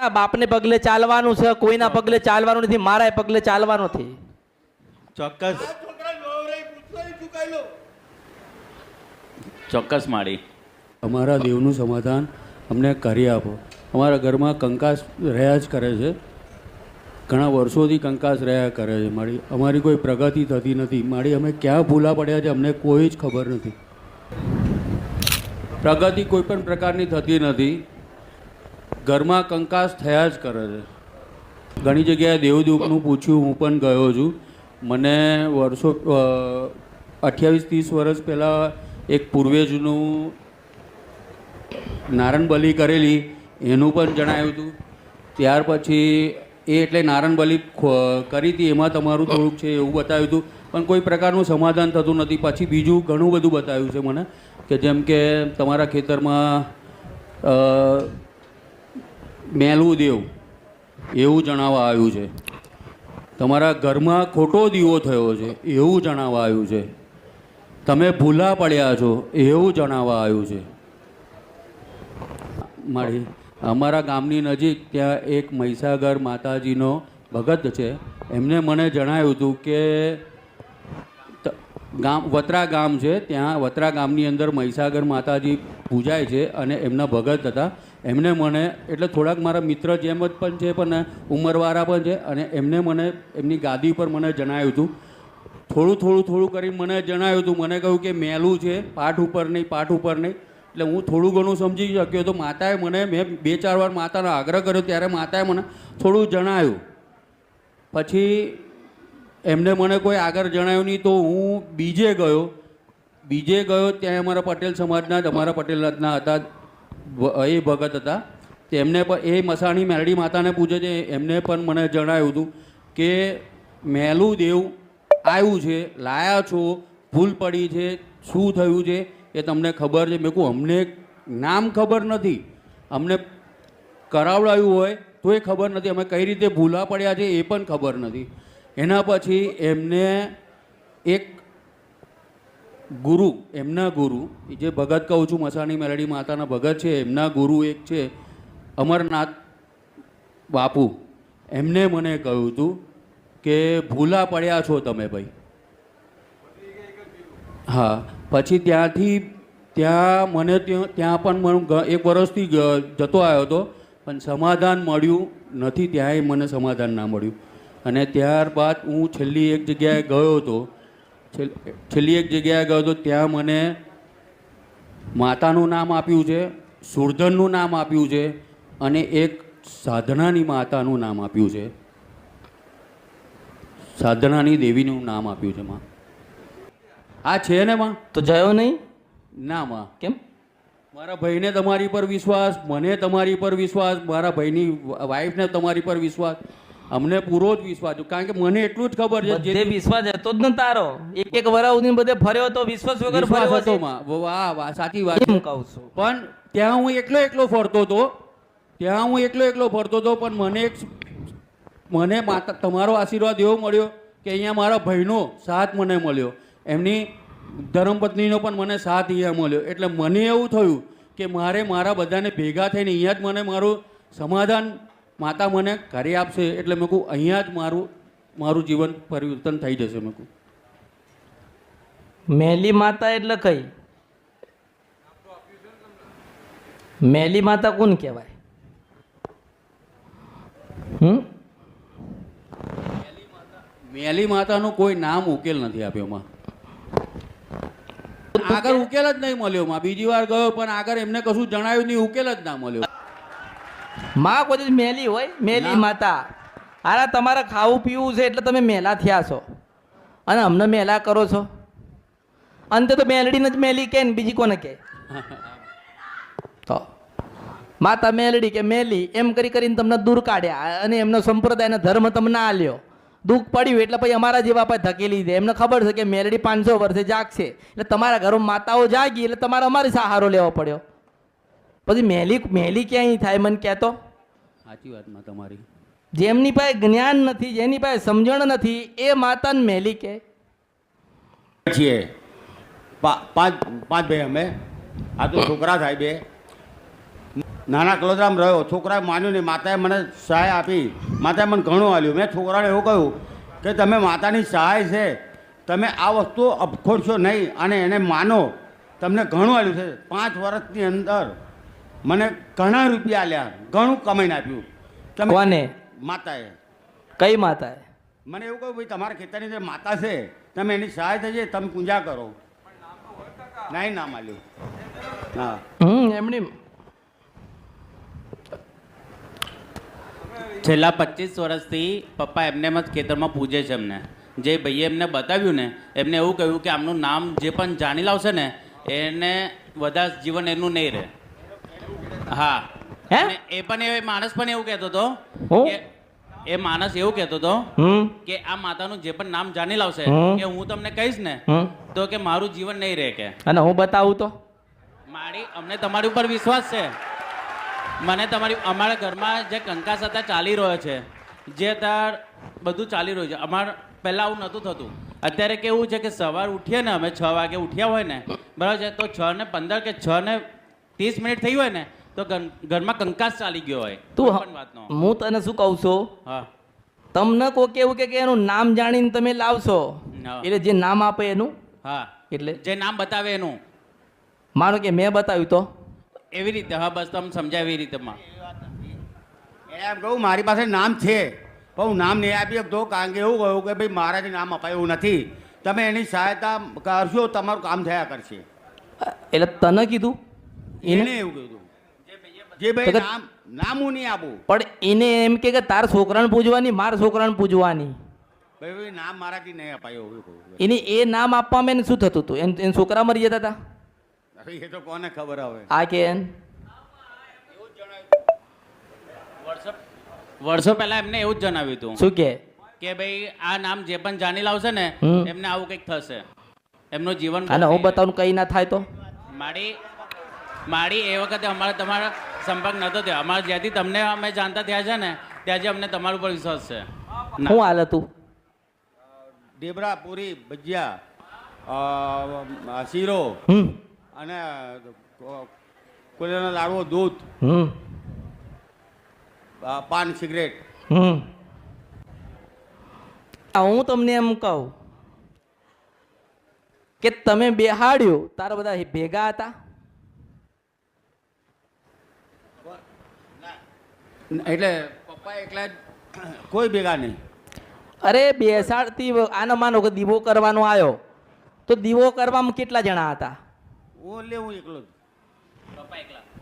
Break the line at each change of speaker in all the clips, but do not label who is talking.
આ બાપને પગલે ચાલવાનું છે, કોઈના પગલે ચાલવાનું નથી, મારા પગલે ચાલવાનું નથી.
ચોક્કસ ચોક્કસ માળી.
અમારા દેવનું સમાધાન અમને કરી આપો. અમારા ઘરમાં કંકાસ રહ્યા જ કરે છે, ઘણા વર્ષોથી કંકાસ રહ્યા કરે છે. મારી અમારી કોઈ પ્રગતિ થતી નથી. મારી અમે ક્યાં ભૂલા પડ્યા છે અમને કોઈ જ ખબર નથી. પ્રગતિ કોઈ પણ પ્રકારની થતી નથી. ઘરમાં કંકાસ થયા જ કરે છે. ઘણી જગ્યાએ દેવદૂતનું પૂછ્યું, હું પણ ગયો છું. મને વર્ષો 28-30 વર્ષ પહેલાં એક પૂર્વજનું નારણ બલિ કરેલી એનું પણ જણાવ્યું હતું. ત્યાર પછી એટલે નારણ બલિ કરી હતી એમાં તમારું થોડુંક છે એવું બતાવ્યું હતું, પણ કોઈ પ્રકારનું સમાધાન થતું નથી. પછી બીજું ઘણું બધું બતાવ્યું છે મને, કે જેમ કે તમારા ખેતરમાં મેલું દેવ એવું જણાવવા આવ્યું છે. તમારા ઘરમાં ખોટો દીવો થયો છે એવું જણાવવા આવ્યું છે. તમે ભૂલા પડ્યા છો એવું જણાવવા આવ્યું છે. મારી અમારા ગામની નજીક ત્યાં એક મહીસાગર માતાજીનો ભગત છે. એમને મને જણાવ્યું હતું કે વત્રા ગામ છે, ત્યાં વત્રા ગામની અંદર મહીસાગર માતાજી પૂજાય છે અને એમના ભગત હતા. એમને મને એટલે થોડાક મારા મિત્ર જેમ જ પણ છે, પણ ઉંમરવાળા પણ છે, અને એમને મને એમની ગાદી પર મને જણાવ્યું હતું. થોડું કરીને મને જણાવ્યું હતું. મને કહ્યું કે મેલું છે, પાઠ ઉપર નહીં, પાઠ ઉપર નહીં. એટલે હું થોડું ઘણું સમજી શક્યો તો માતાએ મને, મેં 2-4 વાર માતાનો આગ્રહ કર્યો ત્યારે માતાએ મને થોડું જણાવ્યું. પછી એમને મને કોઈ આગળ જણાવ્યું નહીં, તો હું બીજે ગયો. ત્યાં અમારા પટેલ સમાજના જ, અમારા પટેલના હતા, એ ભગત હતા. તેમને પણ એ મસાણી મેરડી માતાને પૂજે છે. એમને પણ મને જણાવ્યું હતું કે મેલું દેવ આવ્યું છે, લાયા છો, ભૂલ પડી છે, શું થયું છે એ તમને ખબર છે? મેં કહું અમને નામ ખબર નથી, અમને કરાવડાવ્યું હોય તો એ ખબર નથી, અમે કઈ રીતે ભૂલા પડ્યા છે એ પણ ખબર નથી. એના પછી એમને એક ગુરુ, એમના ગુરુ, જે ભગત કહું છું મસાણી મેલડી માતાના ભગત છે, એમના ગુરુ એક છે અમરનાથ બાપુ. એમને મને કહ્યું હતું કે ભૂલા પડ્યા છો તમે ભાઈ. હા, પછી ત્યાં મને ત્યાં પણ 1 વર્ષથી જતો આવ્યો હતો, પણ સમાધાન મળ્યું નથી. ત્યાંય મને સમાધાન ના મળ્યું. અને ત્યારબાદ હું છેલ્લી એક જગ્યાએ ગયો હતો. ત્યાં મને માતાનું નામ આપ્યું છે, સુરધનનું નામ આપ્યું છે, અને એક સાધનાની માતાનું નામ આપ્યું છે, સાધનાની દેવીનું નામ આપ્યું છે. માં આ છે ને માં?
તો જયો નહીં?
ના માં.
કેમ?
મારા ભાઈને તમારી પર વિશ્વાસ, મને તમારી પર વિશ્વાસ, મારા ભાઈની વાઈફને તમારી પર વિશ્વાસ, અમને પૂરો જ વિશ્વાસ છે. કારણ કે મને એટલું જ ખબર છે
જે વિશ્વાસ હતો જ ને તારો, એક વરા સુધી બધે ફર્યો તો વિશ્વાસ વગર ફર્યો
હતો માં. વાહ, સાચી વાત
એમ કહું છું.
પણ ત્યાં હું એકલો ફરતો હતો. પણ મને માતા તમારો આશીર્વાદ એવો મળ્યો કે અહીંયા મારા ભાઈનો સાથ મને મળ્યો, એમની ધર્મપત્નીનો પણ મને સાથ અહીંયા મળ્યો. એટલે મને એવું થયું કે મારા બધાને ભેગા થઈને અહીંયા જ મને મારું સમાધાન માતા મને કરી આપશે. એટલે મેં કહું અહીંયા જ મારું જીવન પરિવર્તન થઈ જશે. મેં કહું
મેલી માતા એટલે કઈ? મેલી માતા કોણ કહેવાય?
મેલી માતાનું કોઈ નામ ઉકેલ નથી આપ્યો માં. આગળ ઉકેલ જ નહીં મળ્યો માં. બીજી વાર ગયો પણ આગળ એમને કશું જણાવ્યું નહીં, ઉકેલ જ ના મળ્યો.
માં કોઈ મેલી હોય? મેલી માતા. અરે તમારે ખાવું પીવું છે એટલે તમે મેલા થયા છો અને અમને મેલા કરો છો. અંતે તો મેલડીને જ મેલી કે ને બીજી કોને કે? તો માતા મેલડી કે મેલી એમ કરીને તમને દૂર કાઢ્યા અને એમનો સંપ્રદાયનો ધર્મ તમને આલ્યો. દુઃખ પડ્યું એટલે પછી અમારા જેવા પાસે ધકેલી દે. એમને ખબર છે કે મેલડી 500 વર્ષે જાગશે, એટલે તમારા ઘરમાં માતાઓ જાગી એટલે તમારે અમારી સહારો લેવો પડ્યો. પછી મેલી ક્યાંય થાય મને કહેતો?
સાચી વાત માં તમારી.
જેમની પાસે જ્ઞાન નથી, જેની પાસે સમજણ નથી, એ માતાને મેલી કે
છીએ. પાંચ ભાઈ અમે, આ તો છોકરા થાય 2. નાના કલોદરામ રહ્યો, છોકરાએ માન્યું નહીં, માતાએ મને સહાય આપી, માતાએ મને ઘણું આલ્યું. મેં છોકરાને એવું કહ્યું કે તમે માતાની સહાય છે, તમે આ વસ્તુ અપખોડશો નહીં અને એને માનો, તમને ઘણું આલ્યું છે. 5 વર્ષની અંદર મને ઘણા રૂપિયા આલ્યા, ઘણું કમાઈને આપ્યું. તમે
કોને?
માતાએ
કઈ માતાએ?
મને એવું કહ્યું, ભાઈ તમારા ખેતરની જે માતા છે, તમે એની સહાય થશે, તમે પૂજા કરો. નહીં નામ આલ્યું. હા,
એમની
છેલ્લા 25 વર્ષથી પપ્પા એમને જ ખેતરમાં પૂજે છે. એમને જે ભાઈએ એમને બતાવ્યું ને, એમને એવું કહ્યું કે આમનું નામ જે પણ જાણી લાવશે ને એને વધારે જીવન એનું નહીં રહે. હા,
હે?
અને એ પણ એ માણસ પણ એવું કહેતો હતો
હું?
કે એ માણસ એવું કહેતો હતો
હમ
કે આ માતાનું જે પણ નામ જાણી લાવશે
હમ.
કે હું તમને કહીશ ને
હમ
તો કે મારું જીવન નહીં રહે. કે
અને હું બતાવું તો
અમને તમારી ઉપર વિશ્વાસ છે. મને અમારા ઘરમાં જે કંકાસ હતા ચાલી રહ્યો છે, જે અત્યારે બધું ચાલી રહ્યું છે. પહેલાં આવું નહોતું થતું. અત્યારે કેવું છે કે સવાર ઉઠીએ ને, અમે 6 વાગે ઉઠ્યા હોય ને, બરાબર છે, તો 6:15 કે 6:30 થઈ હોય ને તો ઘરમાં કંકાસ ચાલી ગયો હોય.
તું
કોઈ પણ વાતનો.
હું તને શું કહું છું,
હા,
તમને કોઈ કેવું કે એનું નામ જાણીને તમે લાવશો,
હા.
એટલે જે નામ આપે એનું,
હા,
એટલે
જે નામ બતાવે એનું.
માનો કે મેં બતાવ્યું તો
એવી રીતે. હા, બસ તમે સમજાય એવી રીતે.
એમ કહું મારી પાસે નામ છે પણ હું નામ નહીં આપી શકતો, કારણ કે એવું કહ્યું કે ભાઈ મારાથી નામ અપાય એવું નથી. તમે એની સહાયતા કરશો, તમારું કામ થયા કરશે.
એટલે તને કીધું
એને એવું કીધું જે
તો
ભાઈ
કે-
નામ હું નહીં આપું.
પણ એને એમ કે તાર છોકરાને પૂજવાની, મારા છોકરાને પૂજવાની,
ભાઈ ભાઈ નામ મારાથી નહીં અપાય એવું કહું.
એને એ નામ આપવામાં એને શું થતું હતું? એને છોકરા મરી જતા હતા?
હવે એ તો કોને ખબર હવે.
આ કે એન
વર્ષો પહેલા એમને એવું જ જણાવ્યું હતું
શું કે
કે ભાઈ આ નામ જે પણ જાણી લાવશે ને
હમ.
એમને આવું કંઈક થશે, એમનું જીવન.
અને હું બતાવું કઈ ના થાય તો
મારી એ વખતે તમારા સંપર્ક નહોતો થયો. અમારે જ્યાંથી તમને અમે જાણતા થયા છે ને ત્યાંથી અમને તમારા ઉપર વિશ્વાસ છે. ના.
શું હાલ હતું?
ઢેબરા, પૂરી, ભજીયા, શીરો અને કોલેના લાડવો, દૂધ, પાન, સિગરેટ.
હું તમને એમ કહું કે તમે બેહાડ્યું, તારા બધા ભેગા હતા?
એટલે પપ્પા એકલા જ, કોઈ ભેગા નહીં.
અરે બેસાડતી આનો માનો કે દીવો કરવાનો આવ્યો તો દીવો કરવામાં કેટલા જણા હતા?
હું એકલો જ.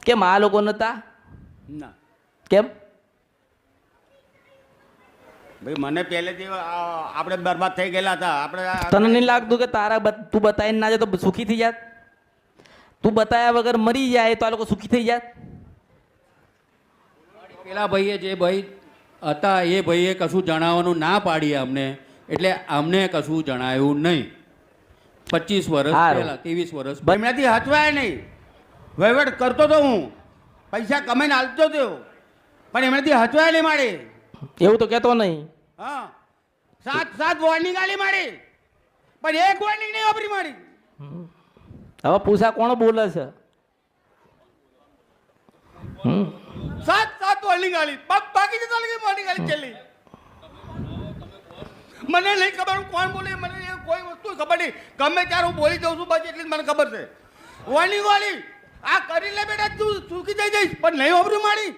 કેમ આ લોકો નતા?
ના
કેમ?
ભાઈ મને પહેલેથી આપણે બરબાદ થઈ ગયેલા હતા. આપણે
તને નહીં લાગતું કે તું બતાવીને ના જાય તો સુખી થઈ જાત? તું બતાવ્યા વગર મરી જાય તો આ લોકો સુખી થઈ જાત?
પેલા ભાઈએ જે ભાઈ હતા એ ભાઈએ કશું જણાવવાનું ના પાડી અમને, એટલે અમને કશું જણાવ્યું નહીં. 25 વર્ષ
હારું.
પહેલા, 23 વર્ષ
એમનાથી હચવાય નહીં. વહીવટ કરતો તો હું, પૈસા કમાઈને હાલતો હતો, પણ એમનાથી હચવાય નહીં મારી.
એવું તો કહેતો નહીં.
હા, 7 વોર્નિંગ આલી મારી, પણ એક વોર્નિંગ નહીં વાપરી મારી.
હવે પૂછા કોણ બોલે છે?
7 વોર્નિંગ આલી, બાકી જતા લગી વોર્નિંગ આલી છેલ્લી. મને નહીં ખબર હું કોણ બોલે, મને એ કોઈ વસ્તુ ખબર નહીં. ગમે ત્યારે હું બોલી જાઉં છું, બસ એટલી જ મને ખબર છે. વોર્નિંગ વાળી આ કરી લે બેટા, તું ચૂકી થઈ જઈશ, પણ નહીં વાપરી મારી.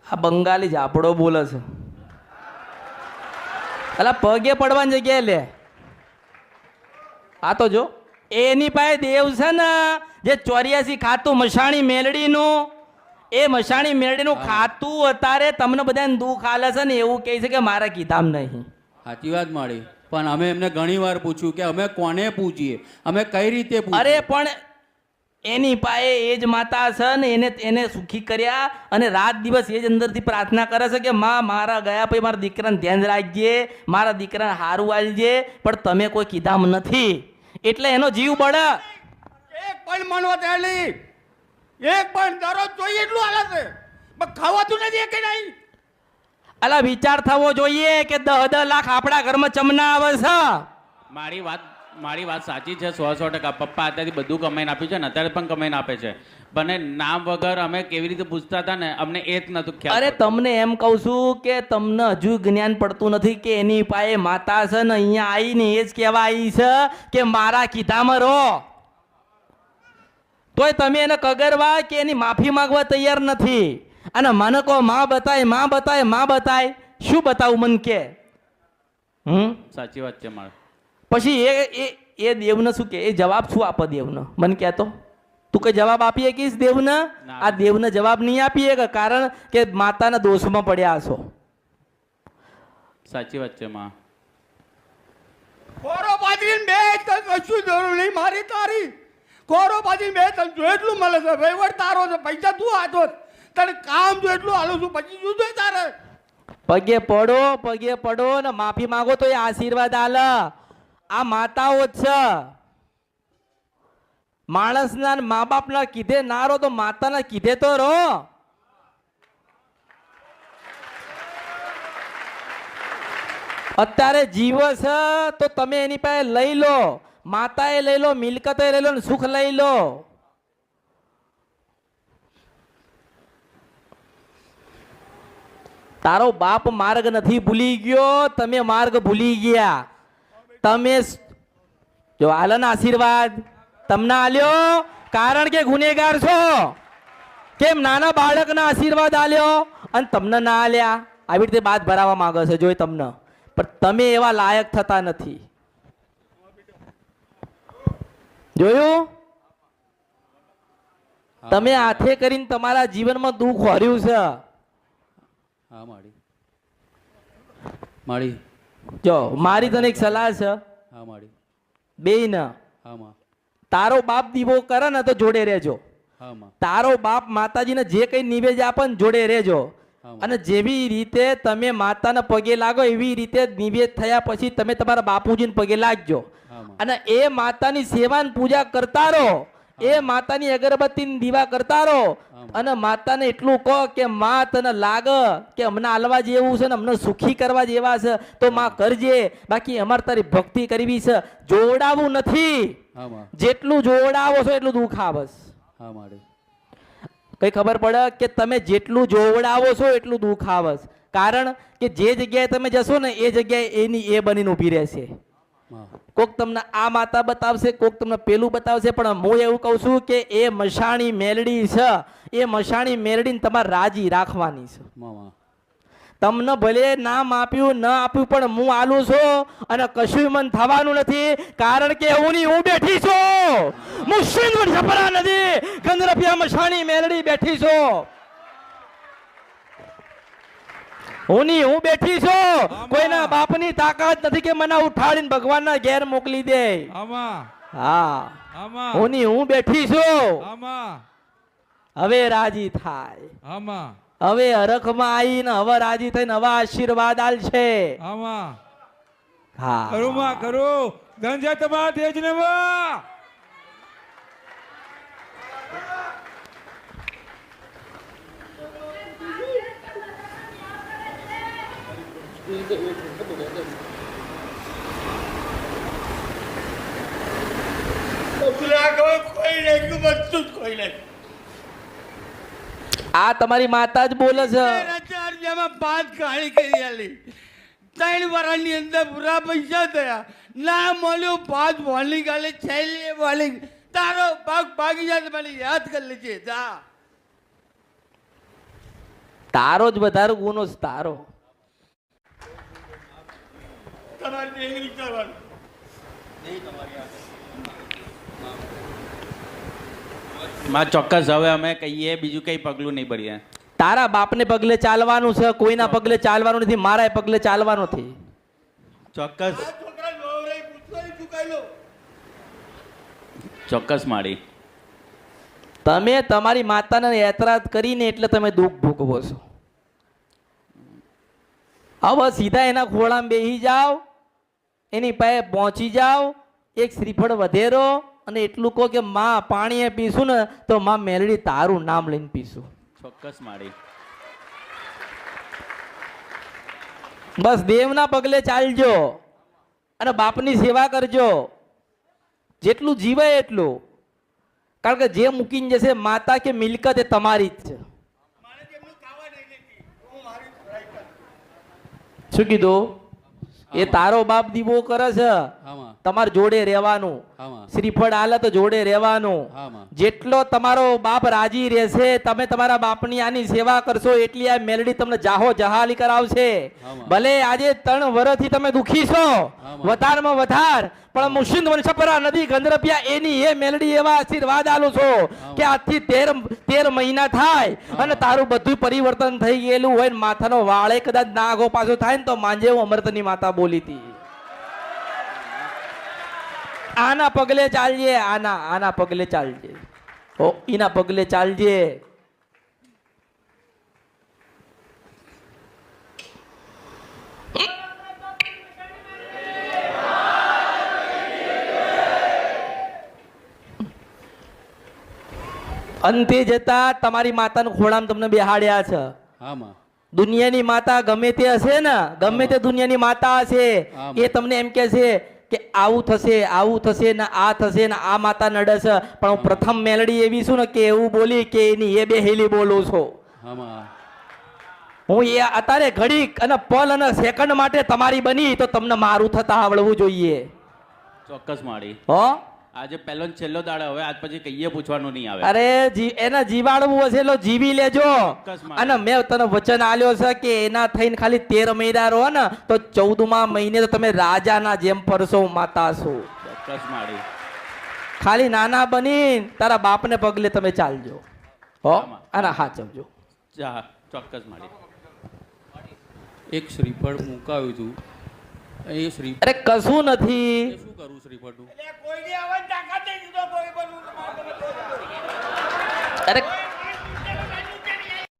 આ બંગાળી ઝાપડો બોલે છે. અલા પગે પડવાની જગ્યાએ લે. આ તો જો એની પાસે દેવ છે ને, જે 84 ખાતું મશાણી મેલડીનું, એ મશાણી મેલડીનું ખાતું અત્યારે તમને બધાને દુઃખ આલે છે ને, એવું કહે છે કે મારા કીધામ નહીં.
સાચી વાત મળી. પણ અમે એમને ઘણી વાર પૂછ્યું કે અમે કોને પૂજીએ, અમે કઈ રીતે પૂજીએ?
અરે પણ એની પાસે એ જ માતા છે ને, એને સુખી કર્યા અને રાત દિવસ એ જ અંદરથી પ્રાર્થના કરે છે કે માં મારા ગયા પછી મારા દીકરાને ધ્યાન રાખજે, મારા દીકરાને હારું આલજે, પણ તમે કોઈ કીધામ નથી એટલે એનો જીવ બળે.
એક પણ માનવા તૈયાર નહીં. એક પણ દરરોજ જોઈએ એટલું હાલે છે, પણ ખાવાતું નથી કે નહીં.
અલા વિચાર થવો જોઈએ કે 10 લાખ આપણા ઘરમાં ચમના આવે છે.
મારી વાત સાચી છે 100% પપ્પા અત્યારથી બધું કમાઈને આપ્યું છે ને, અત્યારે પણ કમાઈને આપે છે. પણ નામ વગર અમે કેવી રીતે પૂછતા હતા ને અમને એ જ નતું ખ્યાલ
અરે
પડતું.
તમને એમ કહું છું કે તમને હજુ જ્ઞાન પડતું નથી કે એની પાસે માતા છે ને અહીંયા આવીને એ જ કહેવા આવી છે કે મારા કીધામાં રહો, તોય તમે એને કગરવા કે એની માફી માંગવા તૈયાર નથી. અને મને કહો માં બતાય માં બતાય માં બતાય, શું બતાવું મન કે?
સાચી વાત છે મારે.
પછી એ દેવને શું કે, એ જવાબ શું આપે દેવને મન કહેતો? તું કઈ જવાબ આપી શકીશ દેવને?
ના.
આ દેવને જવાબ નહીં આપી શકે, કારણ કે માતાના દોષમાં પડ્યા છો.
સાચી વાત છે માં.
ખોરો પાથરીને બે તને કશું જરૂર નહીં મારી તારી. ખોરો પાથરીને બે તને જો એટલું મળે છે, વહીવટ તારો છે, પૈસા તું હાથો જ. તને કામ જો એટલું હાલું છું, પછી શું જોઈએ તારે?
પગે પડો ને માફી માંગો તો એ આશીર્વાદ આલે. આ માતાઓ જ છે. માણસના મા બાપના કીધે ના રહો તો માતાના કીધે તો રહો. અત્યારે જીવ છે તો તમે એની પાસે લઈ લો, માતાએ લઈ લો, મિલકતે લઈ લો ને સુખ લઈ લો. તારો બાપ માર્ગ નથી ભૂલી ગયો, તમે માર્ગ ભૂલી ગયા. તમે જો આલના આશીર્વાદ તમને આલ્યો કારણ કે ગુનેગાર છો. કેમ નાના બાળકના આશીર્વાદ આલ્યો અને તમને ના આલ્યા? આવી રીતે બાદ ભરાવા માંગે છે જોઈ તમને, પણ તમે એવા લાયક થતા નથી. જોયું? તમે હાથે કરીને તમારા જીવનમાં દુઃખ ભર્યું છે.
હા માડી માડી
જો મારી તને એક સલાહ છે,
હા માડી
બેયને
હા માં
તારો બાપ દીવો કરે ને તો જોડે રહેજો.
હા માં
તારો બાપ માતાજીને જે કઈ નિવેદ આપે ને જોડે રહેજો.
હા.
અને જેવી રીતે તમે માતાને પગે લાગો એવી રીતે નિવેદ થયા પછી તમે તમારા બાપુજીને પગે લાગજો.
હા માં
અને એ માતાની સેવા ને પૂજા કરતા રહો, એ માતાની અગરબત્તી દીવા કરતા રહો. અને માતાને એટલું કહો કે માં તને લાગે કે અમને આલવા જેવું છે ને અમને સુખી કરવા જેવા છે તો માં કરજે, બાકી અમારે તારી ભક્તિ કરવી છે. જોડાવું નથી.
હા માં
જેટલું જોડાવો છો એટલું દુઃખ આવે છે.
હા માડી
કઈ ખબર પડે કે તમે જેટલું જોવડાવો છો એટલું દુઃખ આવે છે. કારણ કે જે જગ્યાએ તમે જશો ને એ જગ્યાએ એની એ બનીને ઊભી રહેશે.
માં
કોક તમને આ માતા બતાવશે, કોક તમને પેલું બતાવશે, પણ હું એવું કહું છું કે એ મશાણી મેલડી છે, એ મશાણી મેલડીને તમારે રાજી રાખવાની છે.
માં
તમને ભલે નામ આપ્યું ન આપ્યું પણ હું આલું છું અને કશું મન થવાનું નથી, કારણ કે હું બેઠી છું. મુસ્લિમ છપરા નથી, ગંદરપિયા મશાણી મેલડી બેઠી છું. હું બેઠી છું. કોઈના બાપની તાકાત નથી કે મને ઉઠાડીને ભગવાનના ઘેર મોકલી દે. હા, હું બેઠી છું. હવે રાજી થાય, હવે હરખમાં આવીને હવે રાજી થઈને હવે આશીર્વાદ આલશે. હા,
કરું ગંજા તમારા તેજને વા
આ તમારી માતા જ બોલે છે.
પાંચ ગાડી કરી આલી, 3 વર્ષની અંદર પૂરા પૈસા થયા, ના મળ્યો 5 વાલી ગાલે છેલ્લી વાલી. તારો ભાગ ભાગી જાય મને યાદ કરી લેજે. જા
તારો જ વધારે ગુનો છે તારો.
તમારી દેગરી કરવાનું.
માં ચોક્કસ હવે અમે કહીએ બીજું કઈ પગલું નહીં ભરીએ.
તારા બાપને પગલે ચાલવાનું છે, કોઈના પગલે ચાલવાનું નથી, મારા પગલે ચાલવાનું નથી.
ચોક્કસ
આ છોકરા નવરાઈ પૂછવાય ચૂકાઈ લો.
ચોક્કસ માડી.
તમે તમારી માતાને એતરાજ કરીને એટલે તમે દુઃખ ભોગવો છો. હવે સીધા એના ખોળામાં બેસી જાઓ, એની પાસે પહોંચી જાઓ, એક શ્રીફળ વધેરો અને એટલું કહો કે માં પાણીએ પીશું ને તો માં મેલડી તારું નામ લઈને પીશું.
ચોક્કસ માડી.
બસ દેવના પગલે ચાલજો અને બાપની સેવા કરજો જેટલું જીવે એટલું. કારણ કે જે મૂકીને જશે માતા કે મિલકત એ તમારી જ છે. શું કીધું? એ તારો બાપ દીવો કરે છે,
આમાં
તમારે જોડે રહેવાનું.
આમાં
શ્રીફળ આલે તો જોડે રહેવાનું.
આમાં
જેટલો તમારો બાપ રાજી રહેશે, તમે તમારા બાપની આની સેવા કરશો એટલી આ મેલડી તમને જાહો જહાલી કરાવશે.
આમાં.
ભલે આજે 3 વર્ષથી તમે દુખી છો,
આમાં.
વધારમાં વધાર, પણ મુશિંદ વંશપરા નદી ગંધરપિયા એની એ મેલડી એવા આશીર્વાદ આલું છો કે આજથી 13 મહિના થાય અને તારું બધું પરિવર્તન થઈ ગયેલું હોય ને માથાનો વાળે કદાચ નાગો પાછો થાય ને તો માંજે અમૃતની માતા બોલી હતી. આના પગલે ચાલજે, આના પગલે ચાલજે. ઓ એના પગલે ચાલજે. અંતે જતા તમારી માતાના ખોળામાં તમને બેહાડ્યા છે.
આમાં
દુનિયાની માતા ગમે તે હશે ને, ગમે તે દુનિયાની માતા હશે, એ તમને એમ કે છે કે આવું થશે ને આ થશે ને આ માતા નડશે, પણ હું પ્રથમ મેલડી એવી છું ને કે એવું બોલી કે એની એ બેહેલી બોલું છું.
આમાં
હું એ અત્યારે ઘડીક અને પલ અને સેકન્ડ માટે તમારી બની તો તમને મારું થતા આવડવું જોઈએ.
ચોક્કસ માળી.
હો
આજે પહેલો ને છેલ્લો દાડો, હવે આજ પછી કહીએ પૂછવાનું નહીં આવે.
અરે એને જીવાડવું હશે એટલે જીવી લેજો.
ચોક્કસ માળી.
અને મેં તને વચન આલ્યો છે કે એના થઈને ખાલી 13 મહિના રહો ને તો 14મા મહિને તો તમે રાજાના જેમ ફરશો માતા છો.
ચોક્કસ માળી.
ખાલી નાના બની તારા બાપને પગલે તમે ચાલજો. હો
આમાં.
અને હાચવજો.
જા ચોક્કસ માળી.
એક શ્રીફળ મુકાયું હતું એ શ્રી
અરે કશું નથી.
એ શું કરું શ્રીફળનું?
અરે